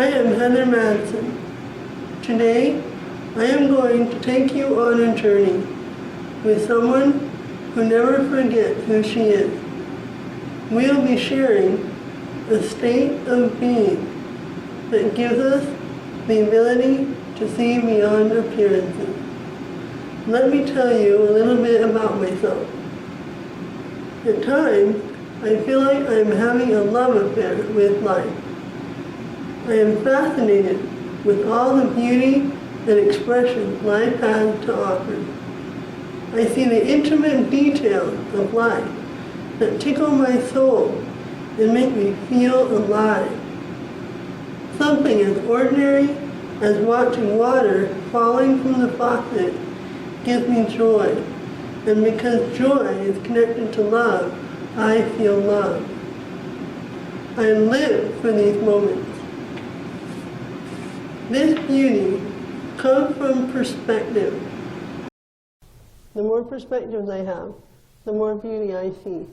I am Heather Madsen. Today, I am going to take you on a journey with someone who never forgets who she is. We'll be sharing a state of being that gives us the ability to see beyond appearances. Let me tell you a little bit about myself. At times, I feel like I am having a love affair with life. I am fascinated with all the beauty and expression life has to offer. I see the intimate details of life that tickle my soul and make me feel alive. Something as ordinary as watching water falling from the faucet gives me joy, and because joy is connected to love, I feel love. I live for these moments. This beauty comes from perspective. The more perspectives I have, the more beauty I see.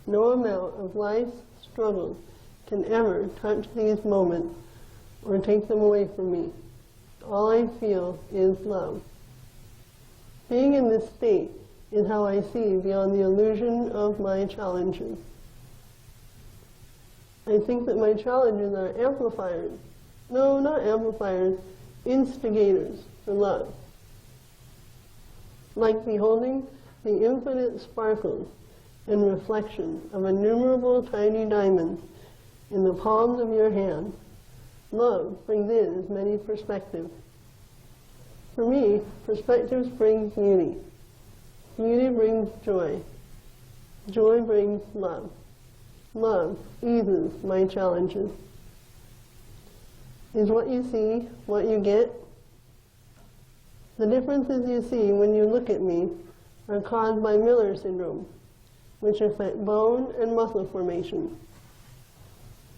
No amount of life's struggles can ever touch these moments or take them away from me. All I feel is love. Being in this state is how I see beyond the illusion of my challenges. I think that my challenges are amplifiers. No, not amplifiers, instigators for love. Like beholding the infinite sparkles and reflections of innumerable tiny diamonds in the palms of your hand, love brings in as many perspectives. For me, perspectives bring beauty. Beauty brings joy. Joy brings love. Love eases my challenges. Is what you see what you get? The differences you see when you look at me are caused by Miller syndrome, which affect bone and muscle formation.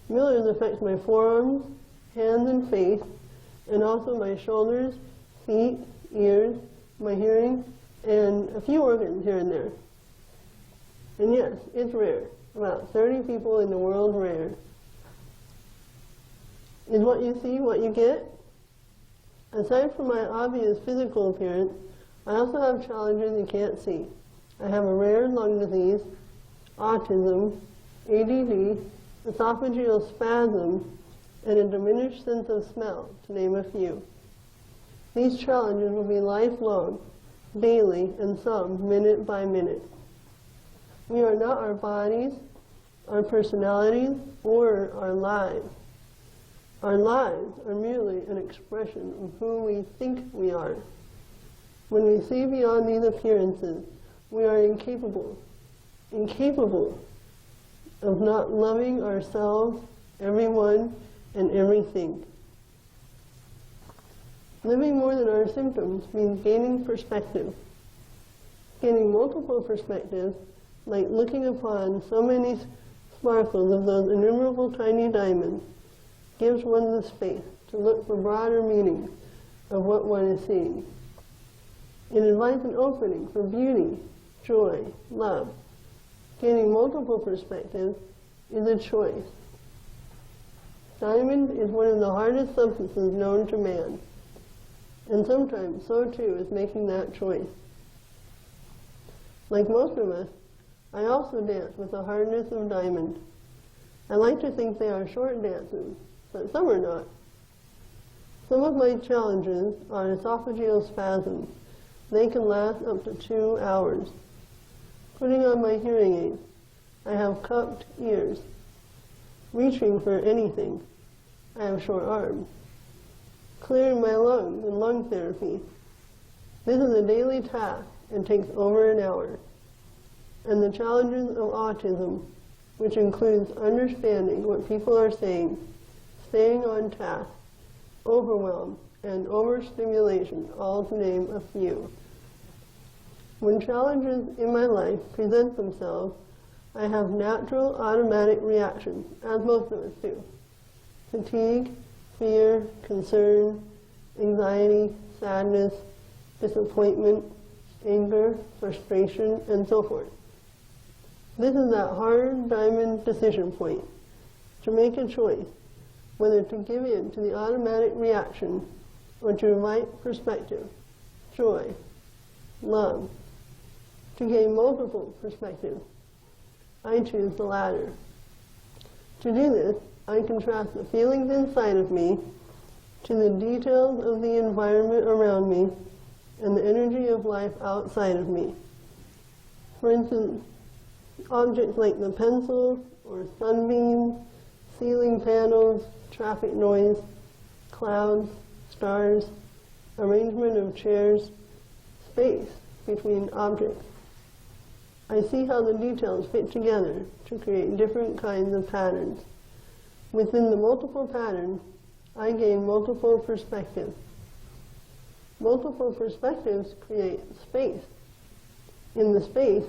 Miller's affects my forearms, hands and face, and also my shoulders, feet, ears, my hearing, and a few organs here and there. And yes, it's rare. About 30 people in the world rare. Is what you see what you get? Aside from my obvious physical appearance, I also have challenges you can't see. I have a rare lung disease, autism, ADD, esophageal spasm, and a diminished sense of smell, to name a few. These challenges will be lifelong, daily, and some minute by minute. We are not our bodies, our personalities, or our lives. Our lives are merely an expression of who we think we are. When we see beyond these appearances, we are incapable of not loving ourselves, everyone, and everything. Living more than our symptoms means gaining perspective. Gaining multiple perspectives, like looking upon so many sparkles of those innumerable tiny diamonds, gives one the space to look for broader meanings of what one is seeing. It invites an opening for beauty, joy, love. Gaining multiple perspectives is a choice. Diamond is one of the hardest substances known to man, and sometimes so too is making that choice. Like most of us, I also dance with the hardness of diamond. I like to think they are short dances, but some are not. Some of my challenges are esophageal spasms. They can last up to 2 hours. Putting on my hearing aids, I have cupped ears. Reaching for anything, I have short arms. Clearing my lungs in lung therapy. This is a daily task and takes over an hour. And the challenges of autism, which includes understanding what people are saying, staying on task, overwhelm, and overstimulation, all to name a few. When challenges in my life present themselves, I have natural automatic reactions, as most of us do. Fatigue, fear, concern, anxiety, sadness, disappointment, anger, frustration, and so forth. This is that hard diamond decision point, to make a choice. whether to give in to the automatic reaction or to invite perspective, joy, love, to gain multiple perspectives. I choose the latter. To do this, I contrast the feelings inside of me to the details of the environment around me and the energy of life outside of me. For instance, objects like the pencil or sunbeams, ceiling panels, traffic noise, clouds, stars, arrangement of chairs, space between objects. I see how the details fit together to create different kinds of patterns. Within the multiple patterns, I gain multiple perspectives. Multiple perspectives create space. In the space,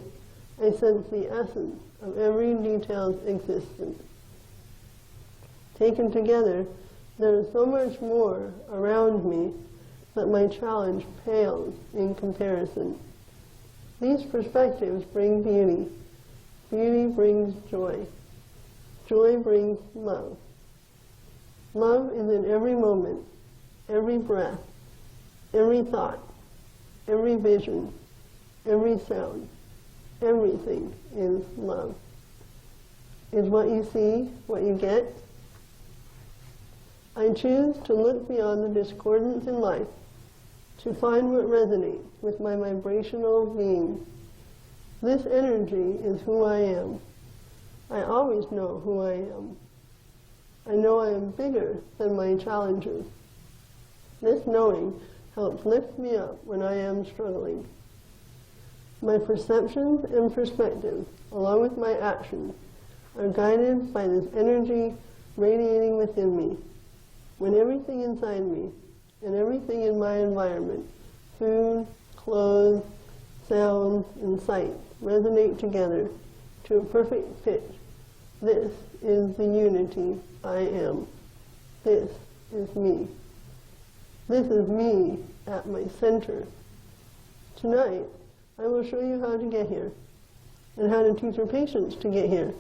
I sense the essence of every detailed existence. Taken together, there is so much more around me that my challenge pales in comparison. These perspectives bring beauty. Beauty brings joy. Joy brings love. Love is in every moment, every breath, every thought, every vision, every sound. Everything is love. Is what you see what you get? I choose to look beyond the discordance in life, to find what resonates with my vibrational being. This energy is who I am. I always know who I am. I know I am bigger than my challenges. This knowing helps lift me up when I am struggling. My perceptions and perspectives, along with my actions, are guided by this energy radiating within me. When everything inside me and everything in my environment, food, clothes, sounds, and sight, resonate together to a perfect pitch, this is the unity I am. This is me. This is me at my center. Tonight, I will show you how to get here, and how to teach our patients to get here.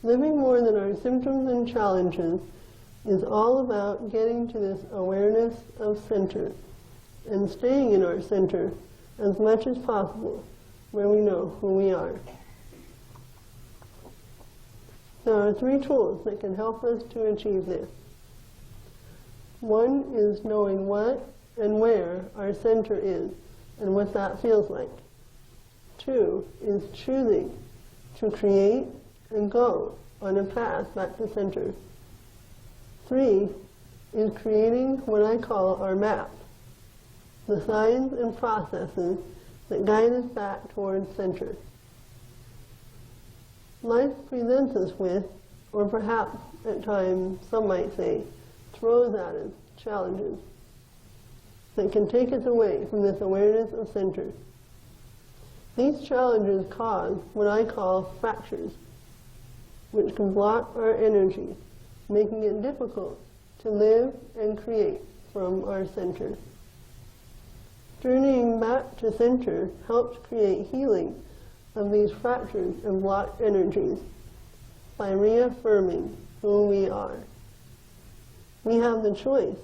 Living more than our symptoms and challenges is all about getting to this awareness of center, and staying in our center as much as possible, where we know who we are. There are 3 tools that can help us to achieve this. One is knowing what and where our center is, and what that feels like. 2 is choosing to create and go on a path back to center. 3 is creating what I call our map, the signs and processes that guide us back towards center. Life presents us with, or perhaps at times some might say, throws at us challenges that can take us away from this awareness of center. These challenges cause what I call fractures, which can block our energy, making it difficult to live and create from our center. Journeying back to center helps create healing of these fractures and blocked energies by reaffirming who we are. We have the choice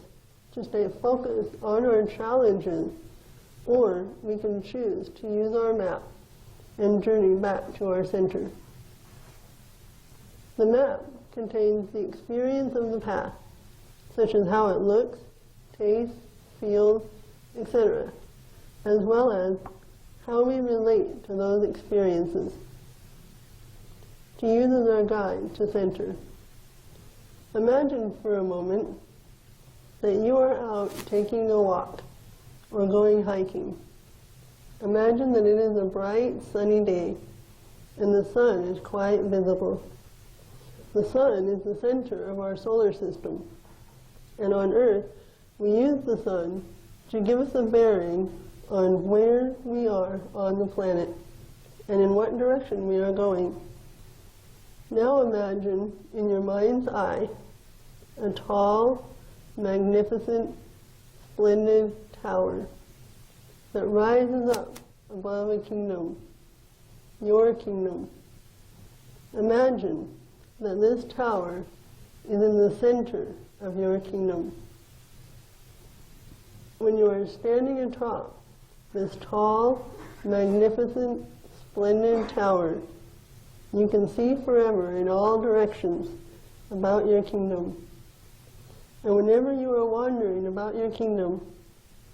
to stay focused on our challenges, or we can choose to use our map and journey back to our center. The map contains the experience of the past, such as how it looks, tastes, feels, etc., as well as how we relate to those experiences. To use as our guide to center. Imagine for a moment that you are out taking a walk or going hiking. Imagine that it is a bright, sunny day and the sun is quite visible. The sun is the center of our solar system, and on Earth we use the sun to give us a bearing on where we are on the planet and in what direction we are going. Now imagine in your mind's eye a tall, magnificent, splendid tower that rises up above a kingdom, your kingdom. Imagine that this tower is in the center of your kingdom. When you are standing atop this tall, magnificent, splendid tower, you can see forever in all directions about your kingdom. And whenever you are wandering about your kingdom,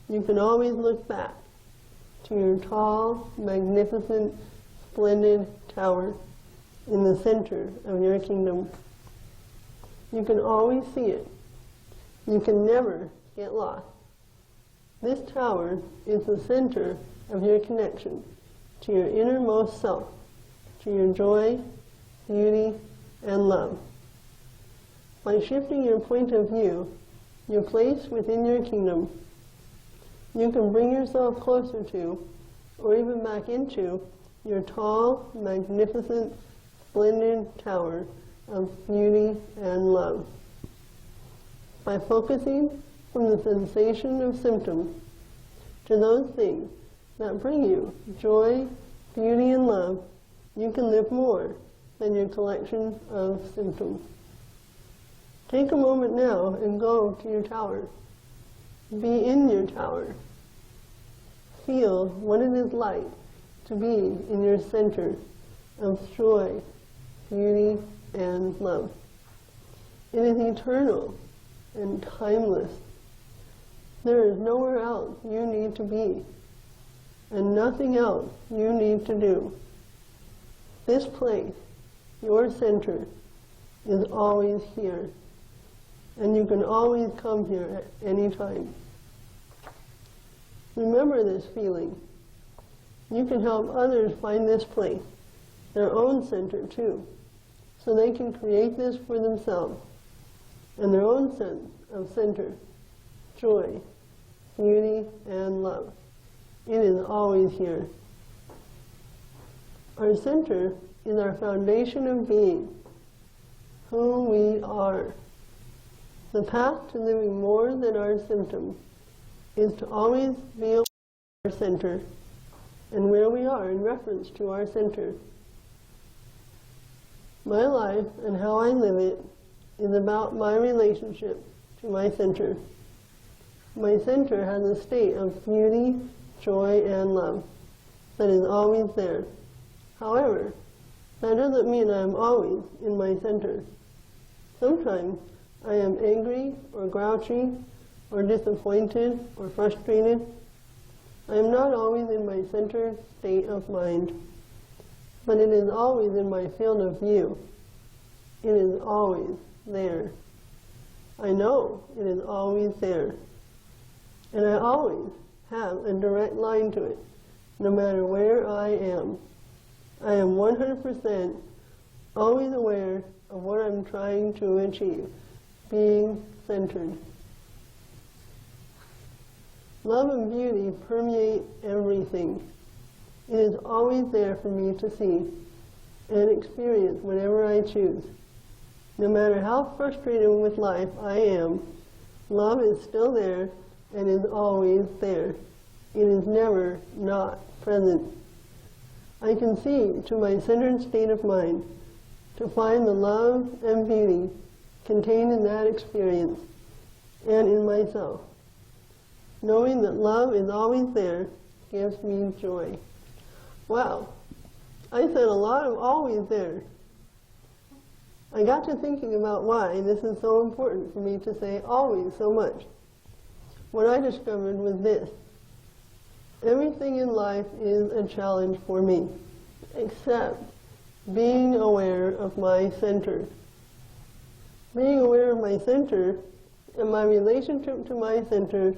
you can always look back to your tall, magnificent, splendid tower in the center of your kingdom. You can always see it. You can never get lost. This tower is the center of your connection to your innermost self, to your joy, beauty, and love. By shifting your point of view, your place within your kingdom, you can bring yourself closer to, or even back into, your tall, magnificent, splendid tower of beauty and love. By focusing from the sensation of symptoms to those things that bring you joy, beauty, and love, you can live more than your collection of symptoms. Take a moment now and go to your tower. Be in your tower. Feel what it is like to be in your center of joy, beauty, and love. It is eternal and timeless. There is nowhere else you need to be, and nothing else you need to do. This place, your center, is always here, and you can always come here at any time. Remember this feeling. You can help others find this place, their own center too, so they can create this for themselves and their own sense of center, joy, beauty, and love. It is always here. Our center is our foundation of being, who we are. The path to living more than our symptoms is to always be aware of our center and where we are in reference to our center. My life and how I live it is about my relationship to my center. My center has a state of beauty, joy, and love that is always there. However, that doesn't mean I am always in my center. Sometimes I am angry or grouchy or disappointed or frustrated. I am not always in my center state of mind, but it is always in my field of view. It is always there. I know it is always there. And I always have a direct line to it, no matter where I am. I am 100% always aware of what I'm trying to achieve, being centered. Love and beauty permeate everything. It is always there for me to see and experience whenever I choose. No matter how frustrated with life I am, love is still there and is always there. It is never not present. I can see to my centered state of mind to find the love and beauty contained in that experience and in myself. Knowing that love is always there gives me joy. Wow, I said a lot of always there. I got to thinking about why this is so important for me to say always so much. What I discovered was this. Everything in life is a challenge for me, except being aware of my center. Being aware of my center and my relationship to my center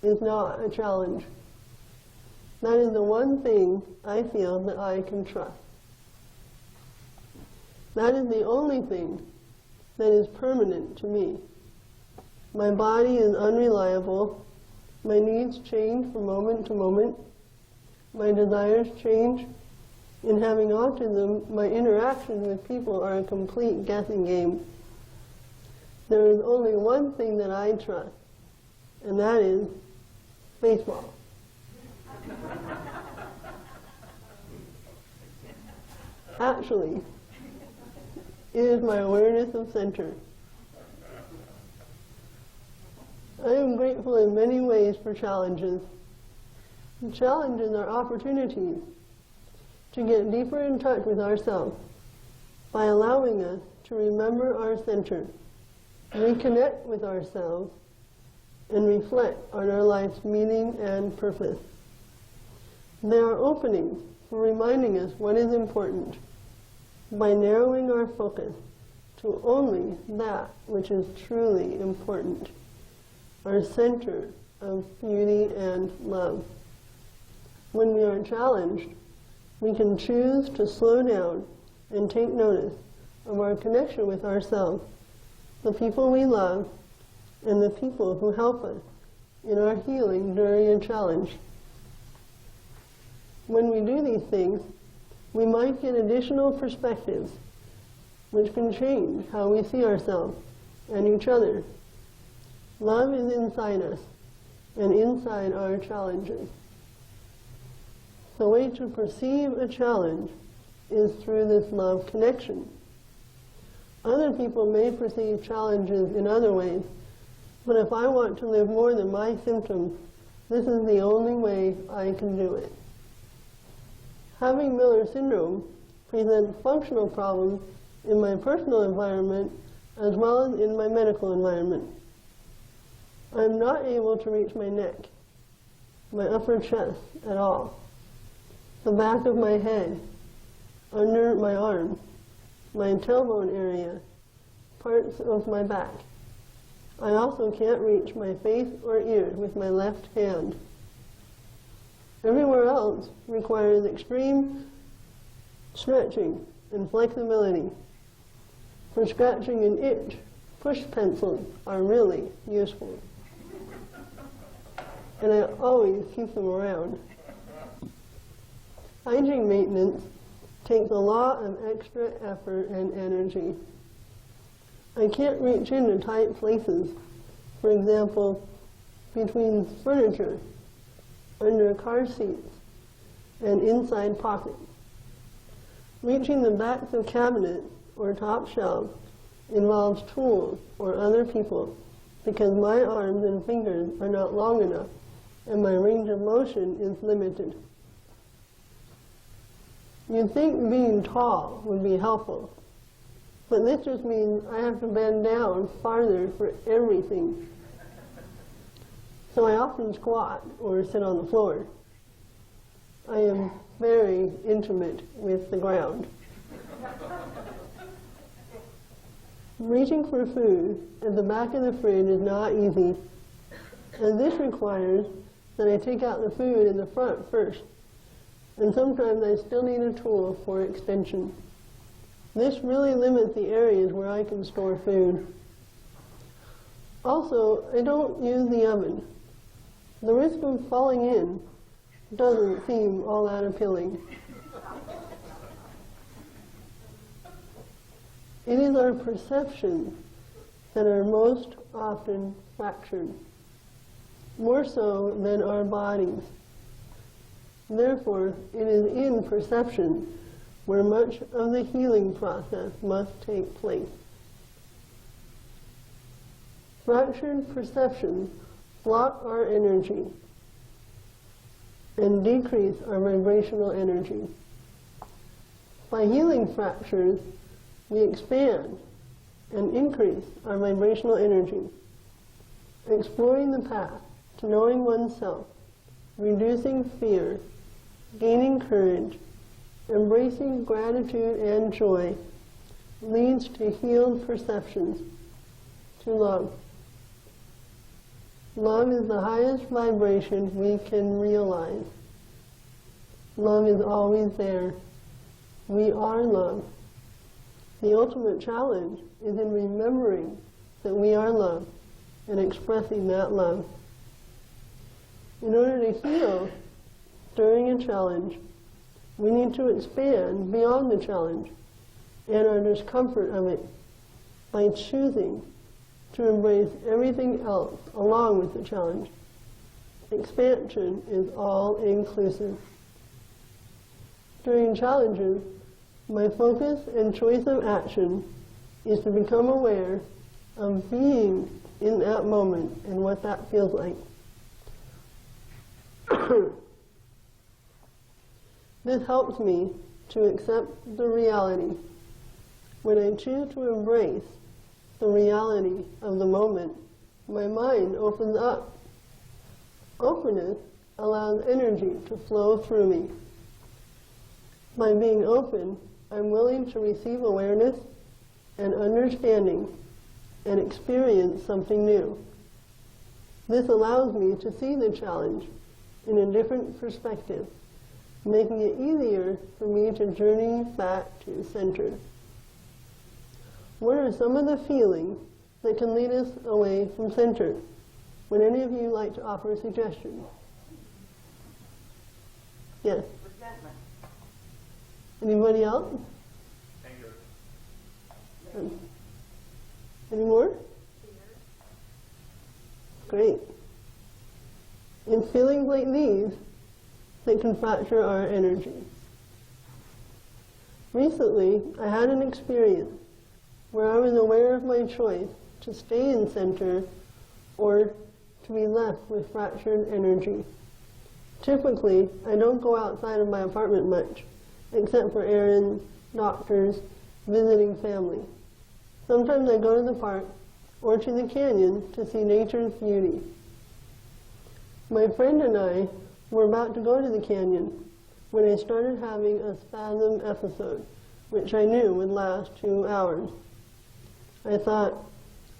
is not a challenge. That is the one thing I feel that I can trust. That is the only thing that is permanent to me. My body is unreliable. My needs change from moment to moment. My desires change. In having autism, my interactions with people are a complete guessing game. There is only one thing that I trust, and that is baseball. Actually, it is my awareness of center. I am grateful in many ways for challenges. Challenges are opportunities to get deeper in touch with ourselves by allowing us to remember our center, reconnect with ourselves, and reflect on our life's meaning and purpose. They are openings for reminding us what is important by narrowing our focus to only that which is truly important, our center of beauty and love. When we are challenged, we can choose to slow down and take notice of our connection with ourselves, the people we love, and the people who help us in our healing during a challenge. When we do these things, we might get additional perspectives which can change how we see ourselves and each other. Love is inside us and inside our challenges. The way to perceive a challenge is through this love connection. Other people may perceive challenges in other ways, but if I want to live more than my symptoms, this is the only way I can do it. Having Miller syndrome presents functional problems in my personal environment as well as in my medical environment. I'm not able to reach my neck, my upper chest at all, the back of my head, under my arm, my tailbone area, parts of my back. I also can't reach my face or ears with my left hand. Everywhere else requires extreme stretching and flexibility. For scratching an itch, push pencils are really useful. And I always keep them around. Hygiene maintenance takes a lot of extra effort and energy. I can't reach into tight places, for example, between furniture, under car seats, and inside pockets. Reaching the backs of cabinets or top shelves involves tools or other people because my arms and fingers are not long enough and my range of motion is limited. You'd think being tall would be helpful, but this just means I have to bend down farther for everything. So I often squat or sit on the floor. I am very intimate with the ground. Reaching for food at the back of the fridge is not easy, and this requires that I take out the food in the front first, and sometimes I still need a tool for extension. This really limits the areas where I can store food. Also, I don't use the oven. The risk of falling in doesn't seem all that appealing. It is our perceptions that are most often fractured, more so than our bodies. Therefore, it is in perception where much of the healing process must take place. Fractured perceptions block our energy and decrease our vibrational energy. By healing fractures, we expand and increase our vibrational energy, exploring the path to knowing oneself, reducing fear, gaining courage, embracing gratitude and joy leads to healed perceptions, to love. Love is the highest vibration we can realize. Love is always there. We are love. The ultimate challenge is in remembering that we are love and expressing that love. In order to heal during a challenge, we need to expand beyond the challenge and our discomfort of it by choosing to embrace everything else along with the challenge. Expansion is all-inclusive. During challenges, my focus and choice of action is to become aware of being in that moment and what that feels like. This helps me to accept the reality. When I choose to embrace the reality of the moment, my mind opens up. Openness allows energy to flow through me. By being open, I'm willing to receive awareness and understanding and experience something new. This allows me to see the challenge in a different perspective, making it easier for me to journey back to center. What are some of the feelings that can lead us away from center? Would any of you like to offer a suggestion? Yes? Resentment. Anybody else? Anger. Any more? Great. It's feelings like these that can fracture our energy. Recently, I had an experience where I was aware of my choice to stay in center or to be left with fractured energy. Typically, I don't go outside of my apartment much, except for errands, doctors, visiting family. Sometimes I go to the park or to the canyon to see nature's beauty. My friend and I were about to go to the canyon when I started having a spasm episode, which I knew would last 2 hours. I thought,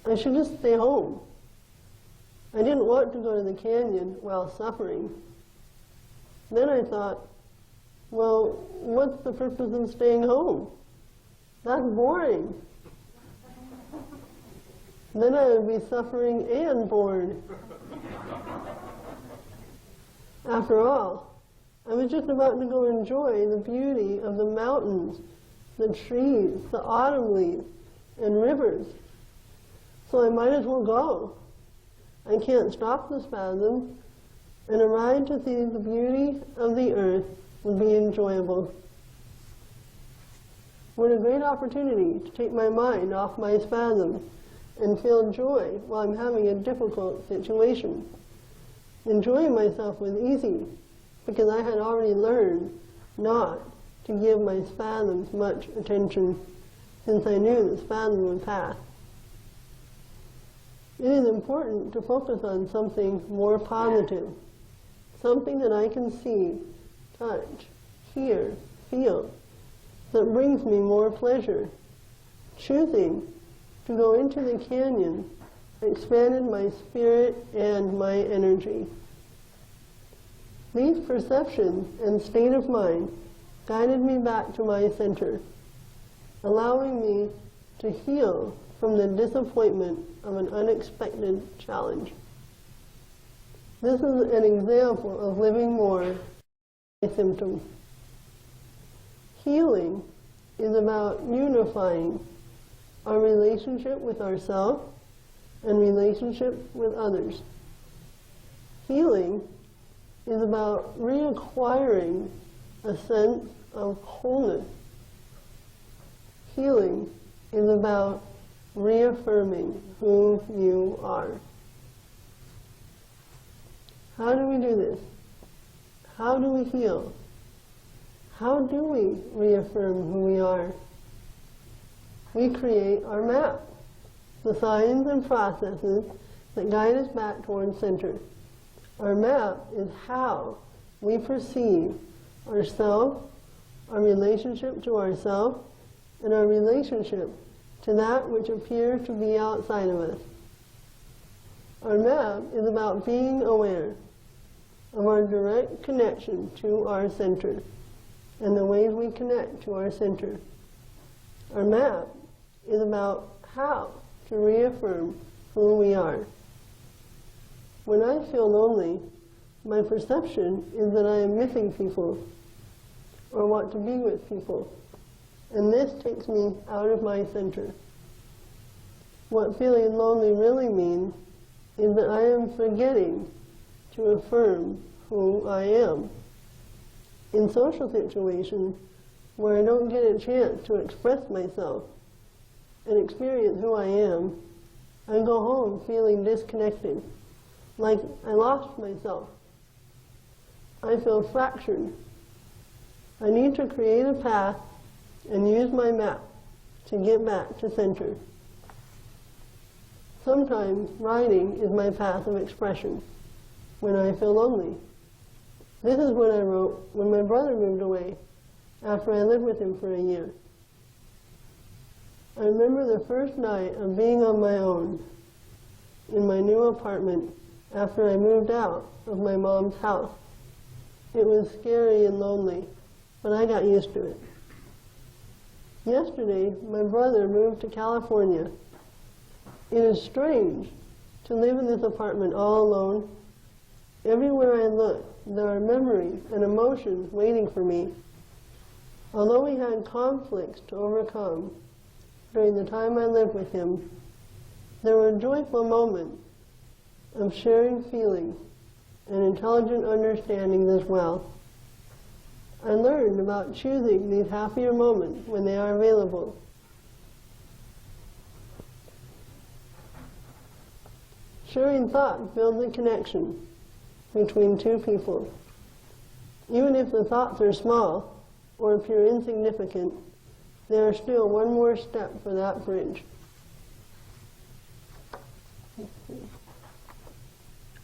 I should just stay home. I didn't want to go to the canyon while suffering. Then I thought, well, what's the purpose of staying home? That's boring. Then I would be suffering and bored. After all, I was just about to go enjoy the beauty of the mountains, the trees, the autumn leaves, and rivers. So I might as well go. I can't stop the spasm, and a ride to see the beauty of the earth would be enjoyable. What a great opportunity to take my mind off my spasm and feel joy while I'm having a difficult situation. Enjoying myself was easy because I had already learned not to give my spasms much attention since I knew the spasm would pass. It is important to focus on something more positive, something that I can see, touch, hear, feel, that brings me more pleasure. Choosing to go into the canyon expanded my spirit and my energy. These perceptions and state of mind guided me back to my center, allowing me to heal from the disappointment of an unexpected challenge. This is an example of living more by symptoms. Healing is about unifying our relationship with ourselves and relationship with others. Healing is about reacquiring a sense of wholeness. Healing is about reaffirming who you are. How do we do this? How do we heal? How do we reaffirm who we are? We create our map, the signs and processes that guide us back towards center. Our map is how we perceive ourselves, our relationship to ourselves, and our relationship to that which appears to be outside of us. Our map is about being aware of our direct connection to our center and the ways we connect to our center. Our map is about how to reaffirm who we are. When I feel lonely, my perception is that I am missing people or want to be with people, and this takes me out of my center. What feeling lonely really means is that I am forgetting to affirm who I am. In social situations where I don't get a chance to express myself and experience who I am, I go home feeling disconnected, like I lost myself. I feel fractured. I need to create a path and use my map to get back to center. Sometimes writing is my path of expression when I feel lonely. This is what I wrote when my brother moved away after I lived with him for a year. I remember the first night of being on my own in my new apartment after I moved out of my mom's house. It was scary and lonely, but I got used to it. Yesterday, my brother moved to California. It is strange to live in this apartment all alone. Everywhere I look, there are memories and emotions waiting for me. Although we had conflicts to overcome during the time I lived with him, there were joyful moments of sharing feelings and intelligent understandings as well. I learned about choosing these happier moments when they are available. Sharing thoughts builds a connection between two people. Even if the thoughts are small or appear insignificant, they are still one more step for that bridge.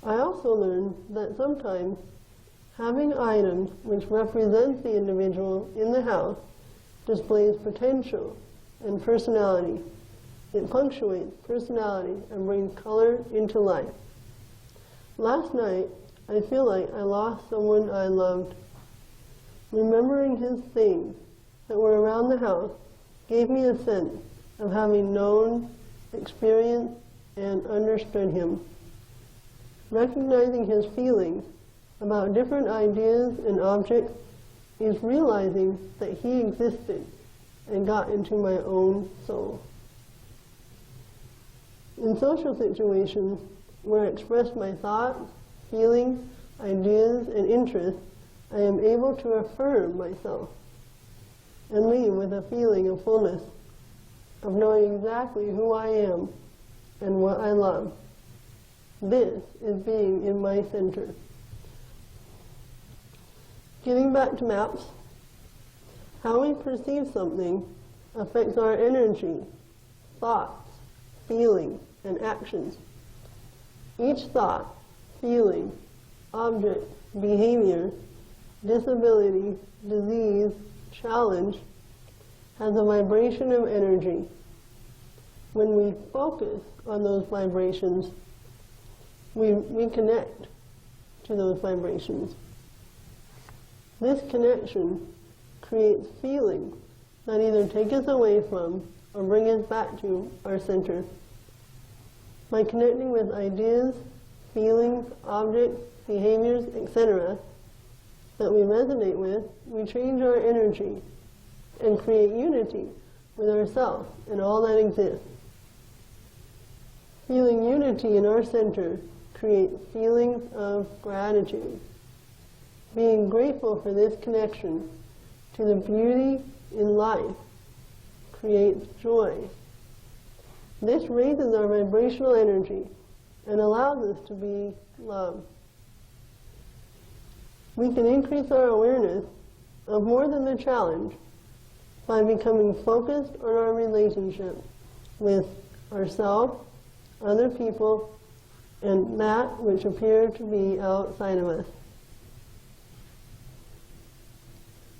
I also learned that sometimes having items which represent the individual in the house displays potential and personality. It punctuates personality and brings color into life. Last night, I feel like I lost someone I loved. Remembering his things that were around the house gave me a sense of having known, experienced, and understood him. Recognizing his feelings about different ideas and objects is realizing that he existed and got into my own soul. In social situations where I express my thoughts, feelings, ideas, and interests, I am able to affirm myself and leave with a feeling of fullness, of knowing exactly who I am and what I love. This is being in my center. Getting back to maps, how we perceive something affects our energy, thoughts, feelings, and actions. Each thought, feeling, object, behavior, disability, disease, challenge has a vibration of energy. When we focus on those vibrations, we connect to those vibrations. This connection creates feelings that either take us away from or bring us back to our center. By connecting with ideas, feelings, objects, behaviors, etc., that we resonate with, we change our energy and create unity with ourselves and all that exists. Feeling unity in our center creates feelings of gratitude. Being grateful for this connection to the beauty in life creates joy. This raises our vibrational energy and allows us to be love. We can increase our awareness of more than the challenge by becoming focused on our relationship with ourselves, other people, and that which appear to be outside of us.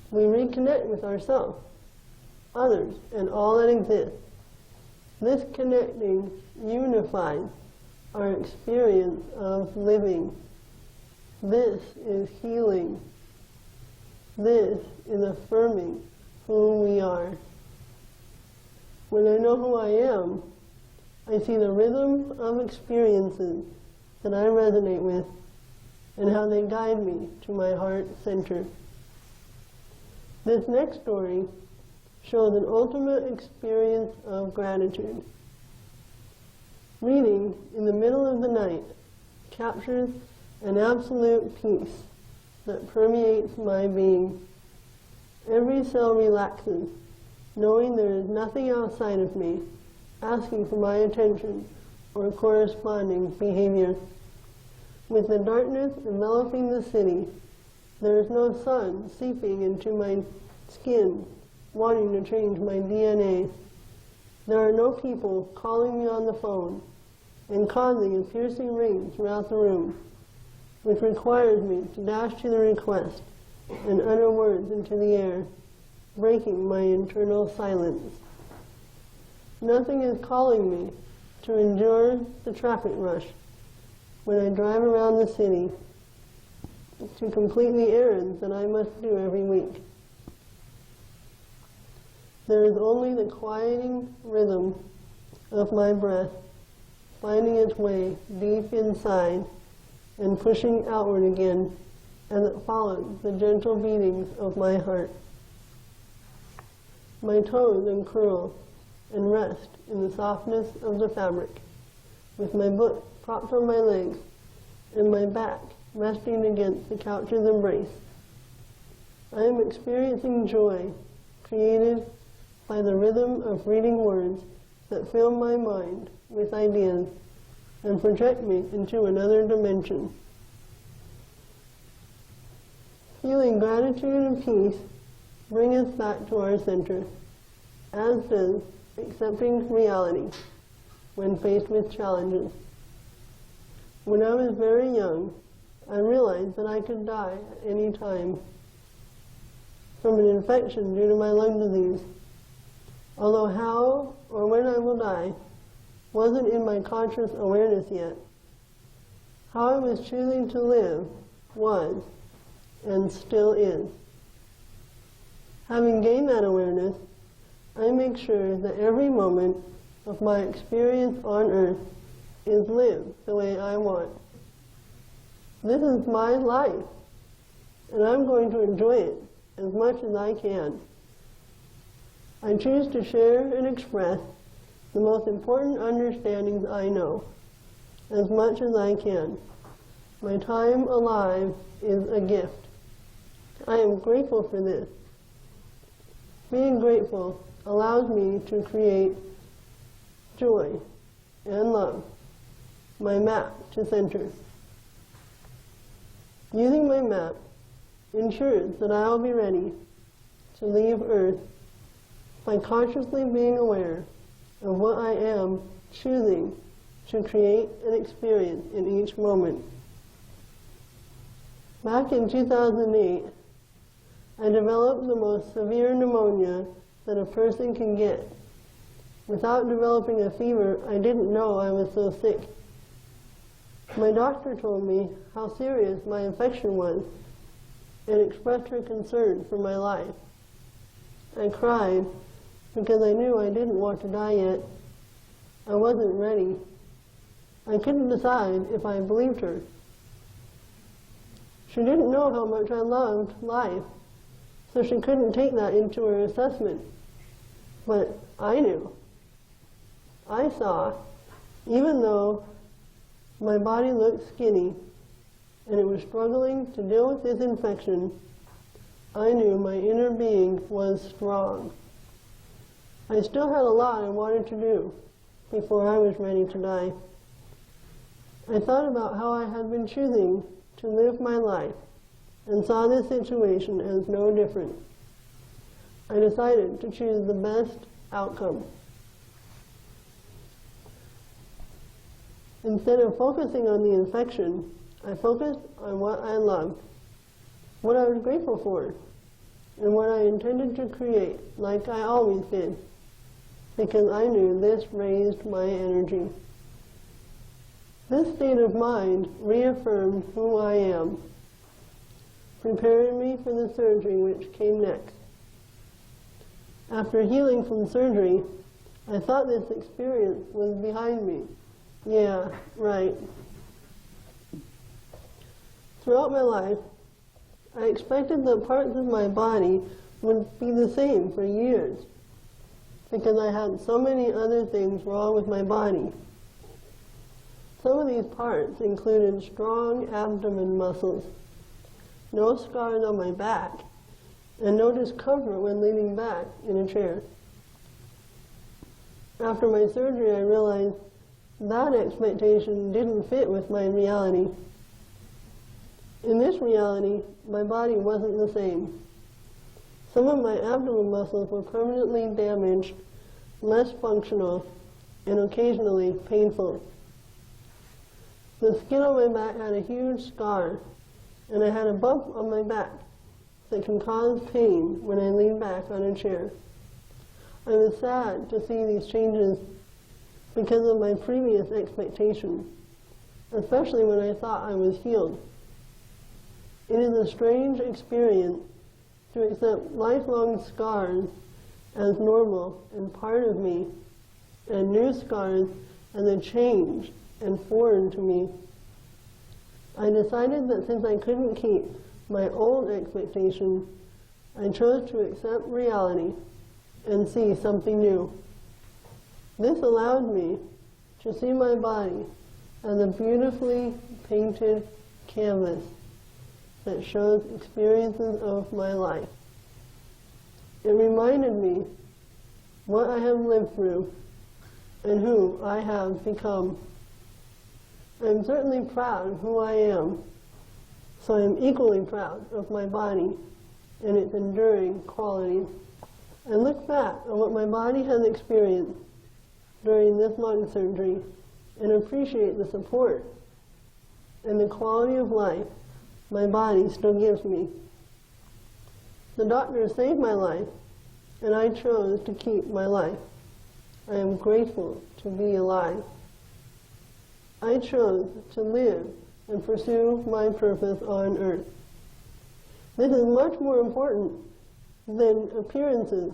We reconnect with ourselves, others, and all that exists. This connecting unifies our experience of living. This is healing. This is affirming who we are. When I know who I am, I see the rhythm of experiences that I resonate with and how they guide me to my heart center. This next story shows an ultimate experience of gratitude. Reading in the middle of the night captures an absolute peace that permeates my being. Every cell relaxes, knowing there is nothing outside of me asking for my attention or corresponding behavior. With the darkness enveloping the city, there is no sun seeping into my skin, wanting to change my DNA. There are no people calling me on the phone and causing a piercing ring throughout the room, which requires me to dash to the request and utter words into the air, breaking my internal silence. Nothing is calling me to endure the traffic rush when I drive around the city to complete the errands that I must do every week. There is only the quieting rhythm of my breath finding its way deep inside and pushing outward again as it follows the gentle beatings of my heart. My toes uncurl and rest in the softness of the fabric, with my foot propped on my legs and my back resting against the couch's embrace. I am experiencing joy created by the rhythm of reading words that fill my mind with ideas and project me into another dimension. Feeling gratitude and peace bring us back to our center, as does accepting reality when faced with challenges. When I was very young, I realized that I could die at any time from an infection due to my lung disease. Although how or when I will die wasn't in my conscious awareness yet, how I was choosing to live was and still is. Having gained that awareness, I make sure that every moment of my experience on earth is lived the way I want. This is my life, and I'm going to enjoy it as much as I can. I choose to share and express the most important understandings I know, as much as I can. My time alive is a gift. I am grateful for this. Being grateful allows me to create joy and love, my map to center. Using my map ensures that I will be ready to leave Earth by consciously being aware of what I am choosing to create and experience in each moment. Back in 2008, I developed the most severe pneumonia that a person can get. Without developing a fever, I didn't know I was so sick. My doctor told me how serious my infection was and expressed her concern for my life. I cried because I knew I didn't want to die yet. I wasn't ready. I couldn't decide if I believed her. She didn't know how much I loved life, so she couldn't take that into her assessment. But I knew. I saw, even though my body looked skinny and it was struggling to deal with this infection, I knew my inner being was strong. I still had a lot I wanted to do before I was ready to die. I thought about how I had been choosing to live my life and saw this situation as no different. I decided to choose the best outcome. Instead of focusing on the infection, I focused on what I loved, what I was grateful for, and what I intended to create, like I always did, because I knew this raised my energy. This state of mind reaffirmed who I am, preparing me for the surgery which came next. After healing from surgery, I thought this experience was behind me. Yeah, right. Throughout my life, I expected that parts of my body would be the same for years, because I had so many other things wrong with my body. Some of these parts included strong abdomen muscles, no scars on my back, and no discomfort when leaning back in a chair. After my surgery, I realized that expectation didn't fit with my reality. In this reality, my body wasn't the same. Some of my abdominal muscles were permanently damaged, less functional, and occasionally painful. The skin on my back had a huge scar, and I had a bump on my back that can cause pain when I lean back on a chair. I was sad to see these changes because of my previous expectation, especially when I thought I was healed. It is a strange experience to accept lifelong scars as normal and part of me, and new scars as a change and foreign to me. I decided that since I couldn't keep my old expectation, I chose to accept reality and see something new. This allowed me to see my body as a beautifully painted canvas that shows experiences of my life. It reminded me what I have lived through and who I have become. I am certainly proud of who I am, so I am equally proud of my body and its enduring qualities. I look back on what my body has experienced during this lung surgery and appreciate the support and the quality of life my body still gives me. The doctor saved my life, and I chose to keep my life. I am grateful to be alive. I chose to live and pursue my purpose on earth. This is much more important than appearances,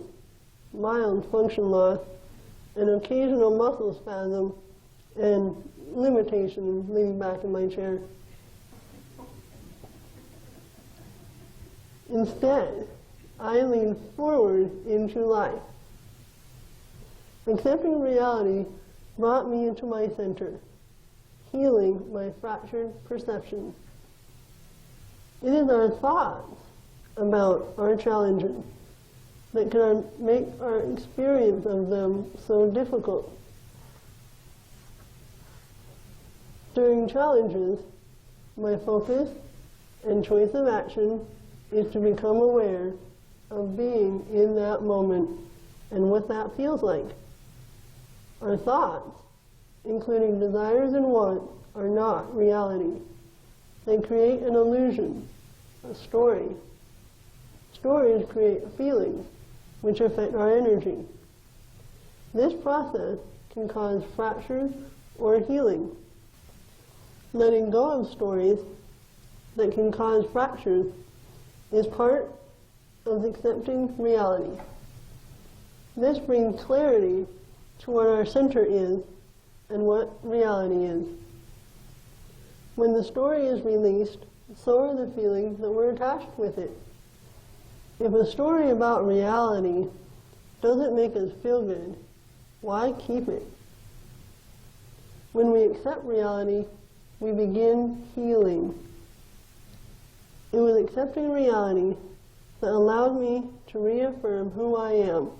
mild function loss, an occasional muscle spasm, and limitation in leaning back in my chair. Instead, I lean forward into life. Accepting reality brought me into my center, healing my fractured perception. It is our thoughts about our challenges that can make our experience of them so difficult. During challenges, my focus and choice of action is to become aware of being in that moment and what that feels like. Our thoughts, including desires and wants, are not reality. They create an illusion, a story. Stories create feelings, which affect our energy. This process can cause fractures or healing. Letting go of stories that can cause fractures is part of accepting reality. This brings clarity to what our center is and what reality is. When the story is released, so are the feelings that were attached with it. If a story about reality doesn't make us feel good, why keep it? When we accept reality, we begin healing. It was accepting reality that allowed me to reaffirm who I am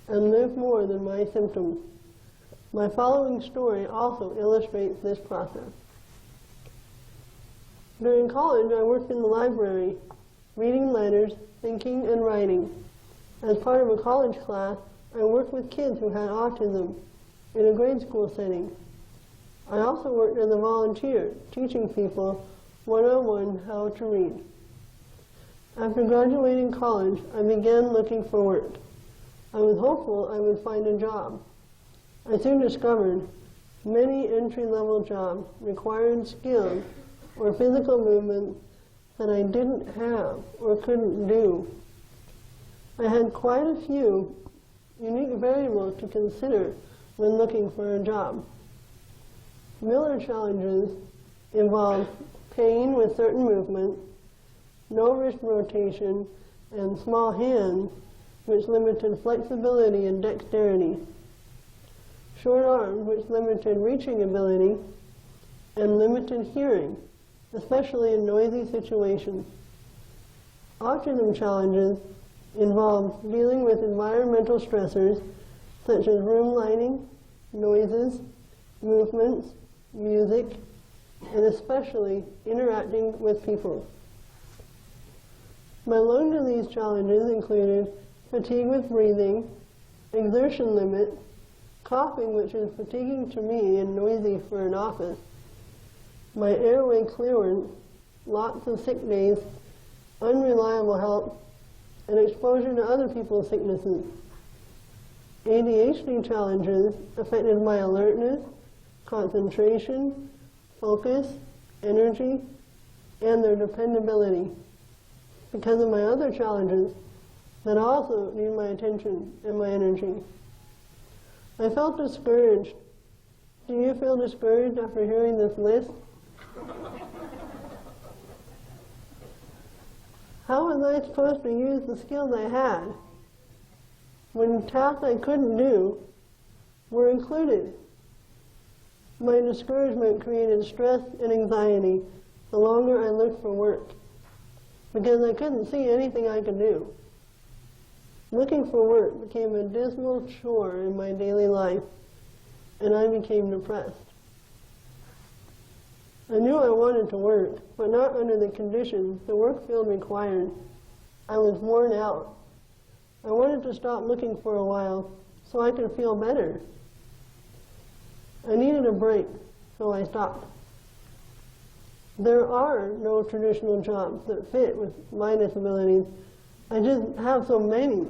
and live more than my symptoms. My following story also illustrates this process. During college, I worked in the library, reading letters, thinking, and writing. As part of a college class, I worked with kids who had autism in a grade school setting. I also worked as a volunteer, teaching people one-on-one how to read. After graduating college, I began looking for work. I was hopeful I would find a job. I soon discovered many entry-level jobs required skills or physical movements that I didn't have or couldn't do. I had quite a few unique variables to consider when looking for a job. Miller challenges involve pain with certain movements, no wrist rotation, and small hands, which limited flexibility and dexterity. Short arms, which limited reaching ability, and limited hearing, especially in noisy situations. Autism challenges involve dealing with environmental stressors such as room lighting, noises, movements, music, and especially interacting with people. My long disease challenges included fatigue with breathing, exertion limit, coughing, which is fatiguing to me and noisy for an office, my airway clearance, lots of sick days, unreliable health, and exposure to other people's sicknesses. ADHD challenges affected my alertness, concentration, focus, energy, and their dependability because of my other challenges that also need my attention and my energy. I felt discouraged. Do you feel discouraged after hearing this list? How was I supposed to use the skills I had when tasks I couldn't do were included? My discouragement created stress and anxiety the longer I looked for work, because I couldn't see anything I could do. Looking for work became a dismal chore in my daily life, and I became depressed. I knew I wanted to work, but not under the conditions the work field required. I was worn out. I wanted to stop looking for a while so I could feel better. I needed a break, so I stopped. There are no traditional jobs that fit with my disabilities. I just have so many.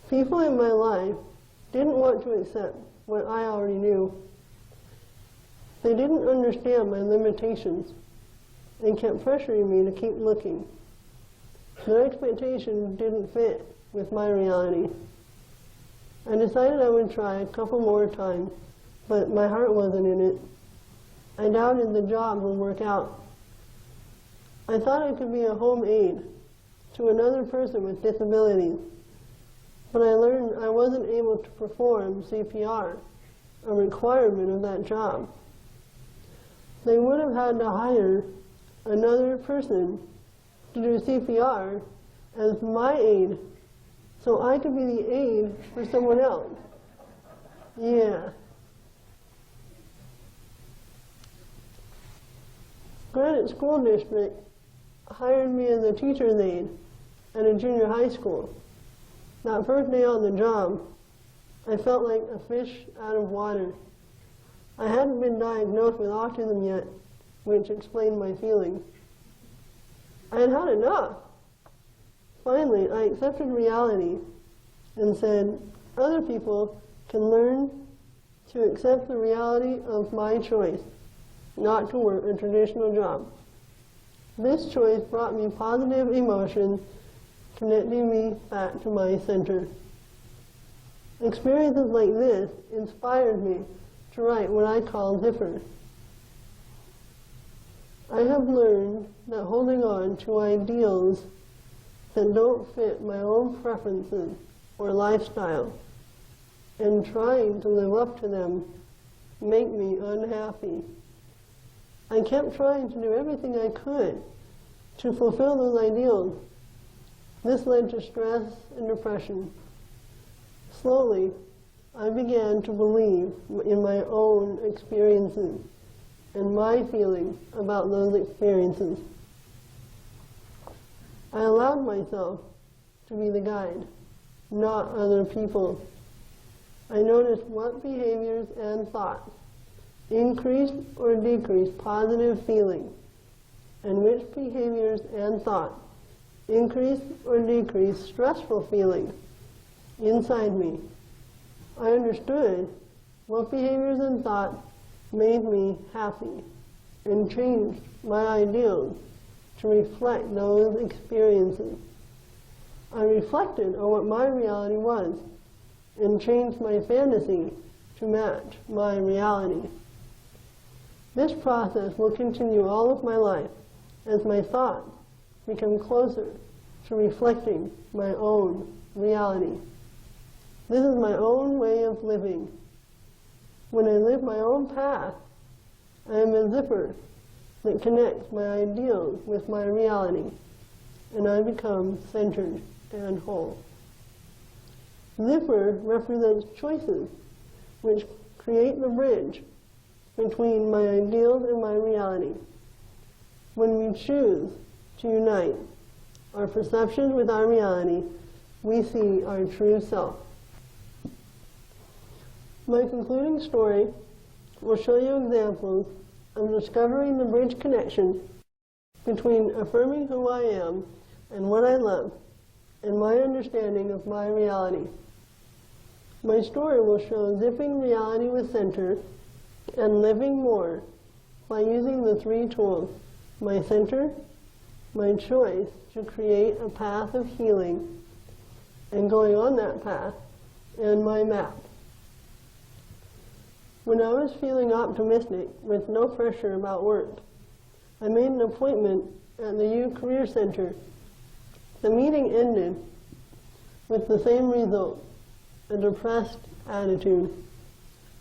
People in my life didn't want to accept what I already knew. They didn't understand my limitations and kept pressuring me to keep looking. Their expectations didn't fit with my reality. I decided I would try a couple more times, but my heart wasn't in it. I doubted the job would work out. I thought I could be a home aide to another person with disabilities, but I learned I wasn't able to perform CPR, a requirement of that job. They would have had to hire another person to do CPR as my aide, so I could be the aide for someone else. Yeah. Granite School District hired me as a teacher's aide at a junior high school. That first day on the job, I felt like a fish out of water. I hadn't been diagnosed with autism yet, which explained my feelings. I had had enough. Finally, I accepted reality and said, other people can learn to accept the reality of my choice, not to work a traditional job. This choice brought me positive emotions, connecting me back to my center. Experiences like this inspired me to write what I call Zipper. I have learned that holding on to ideals that don't fit my own preferences or lifestyle and trying to live up to them make me unhappy. I kept trying to do everything I could to fulfill those ideals. This led to stress and depression. Slowly, I began to believe in my own experiences and my feelings about those experiences. I allowed myself to be the guide, not other people. I noticed what behaviors and thoughts increased or decreased positive feelings, and which behaviors and thoughts increased or decreased stressful feelings inside me. I understood what behaviors and thoughts made me happy and changed my ideals to reflect those experiences. I reflected on what my reality was and changed my fantasy to match my reality. This process will continue all of my life as my thoughts become closer to reflecting my own reality. This is my own way of living. When I live my own path, I am a zipper that connects my ideals with my reality, and I become centered and whole. Zipper represents choices, which create the bridge between my ideals and my reality. When we choose to unite our perception with our reality, we see our true self. My concluding story will show you examples of discovering the bridge connection between affirming who I am and what I love and my understanding of my reality. My story will show zipping reality with center and living more by using the three tools: my center, my choice to create a path of healing and going on that path, and my map. When I was feeling optimistic with no pressure about work, I made an appointment at the U Career Center. The meeting ended with the same result: a depressed attitude.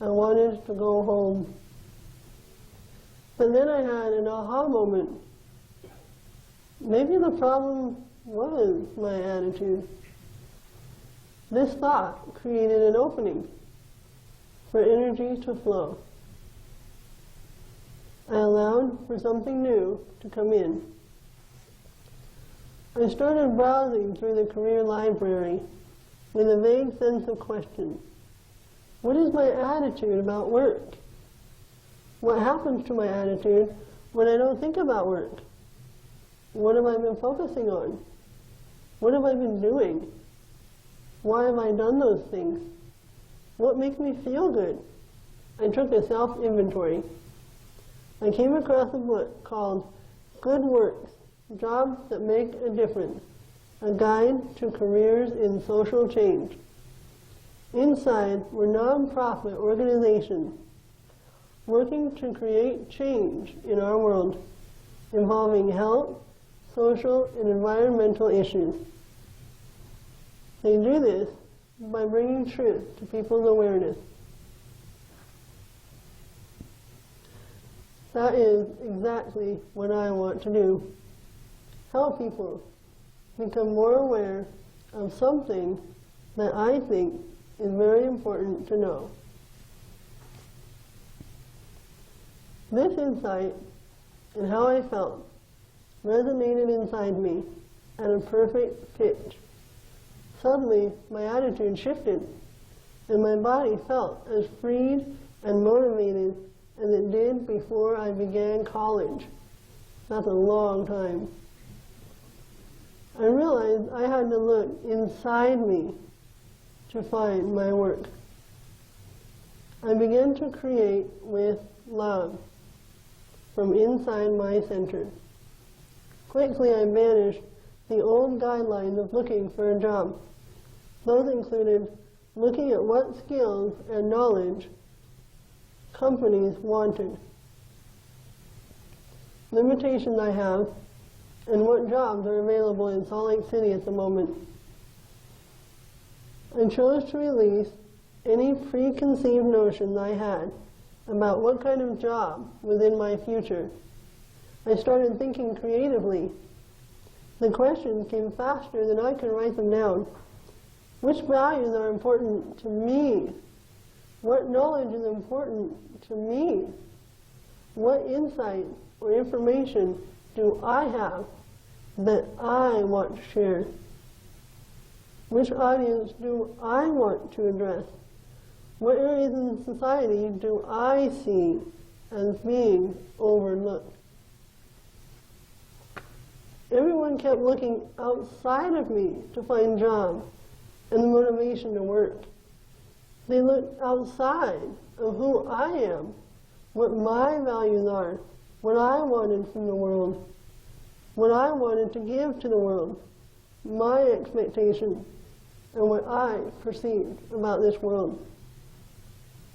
I wanted to go home. But then I had an aha moment. Maybe the problem was my attitude. This thought created an opening for energy to flow. I allowed for something new to come in. I started browsing through the career library with a vague sense of question. What is my attitude about work? What happens to my attitude when I don't think about work? What have I been focusing on? What have I been doing? Why have I done those things? What makes me feel good? I took a self-inventory. I came across a book called Good Works, Jobs That Make a Difference, a guide to careers in social change. Inside were non-profit organizations working to create change in our world, involving health, social, and environmental issues. They do this by bringing truth to people's awareness. That is exactly what I want to do. Help people become more aware of something that I think is very important to know. This insight and how I felt resonated inside me at a perfect pitch. Suddenly, my attitude shifted, and my body felt as freed and motivated as it did before I began college. That's a long time. I realized I had to look inside me to find my work. I began to create with love from inside my center. Quickly I banished the old guidelines of looking for a job. Those included looking at what skills and knowledge companies wanted, limitations I have, and what jobs are available in Salt Lake City at the moment. I chose to release any preconceived notions I had about what kind of job was in my future. I started thinking creatively. The questions came faster than I could write them down. Which values are important to me? What knowledge is important to me? What insight or information do I have that I want to share? Which audience do I want to address? What areas in society do I see as being overlooked? Everyone kept looking outside of me to find jobs and the motivation to work. They looked outside of who I am, what my values are, what I wanted from the world, what I wanted to give to the world, my expectations, and what I perceived about this world.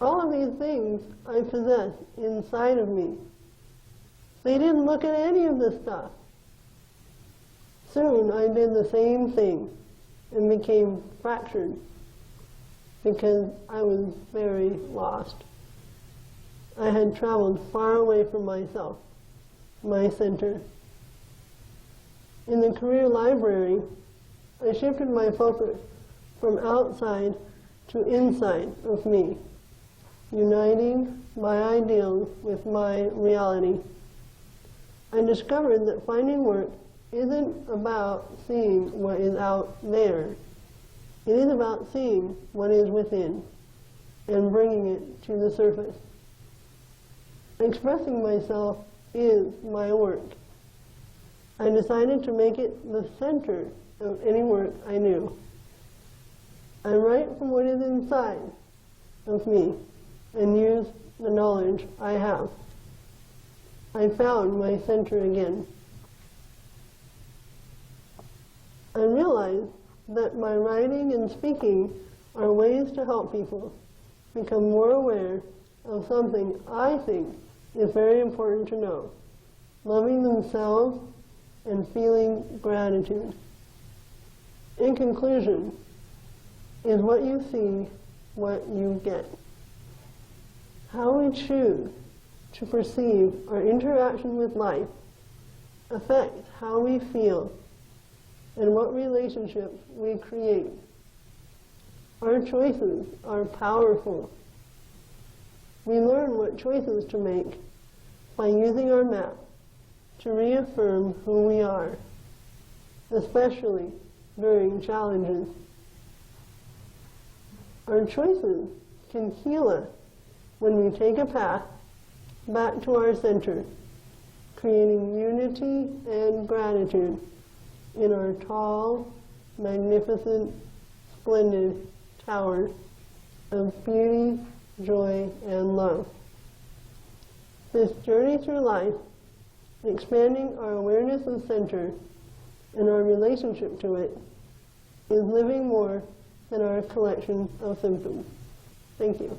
All of these things I possess inside of me. They didn't look at any of this stuff. Soon I did the same thing and became fractured because I was very lost. I had traveled far away from myself, my center. In the career library, I shifted my focus from outside to inside of me. uniting my ideals with my reality. I discovered that finding work isn't about seeing what is out there. It is about seeing what is within and bringing it to the surface. Expressing myself is my work. I decided to make it the center of any work I do. I write from what is inside of me and use the knowledge I have. I found my center again. I realized that my writing and speaking are ways to help people become more aware of something I think is very important to know: loving themselves and feeling gratitude. In conclusion, is what you see what you get. How we choose to perceive our interaction with life affects how we feel and what relationships we create. Our choices are powerful. We learn what choices to make by using our map to reaffirm who we are, especially during challenges. Our choices can heal us when we take a path back to our center, creating unity and gratitude in our tall, magnificent, splendid tower of beauty, joy, and love. This journey through life, expanding our awareness of center and our relationship to it, is living more than our collection of symptoms. Thank you.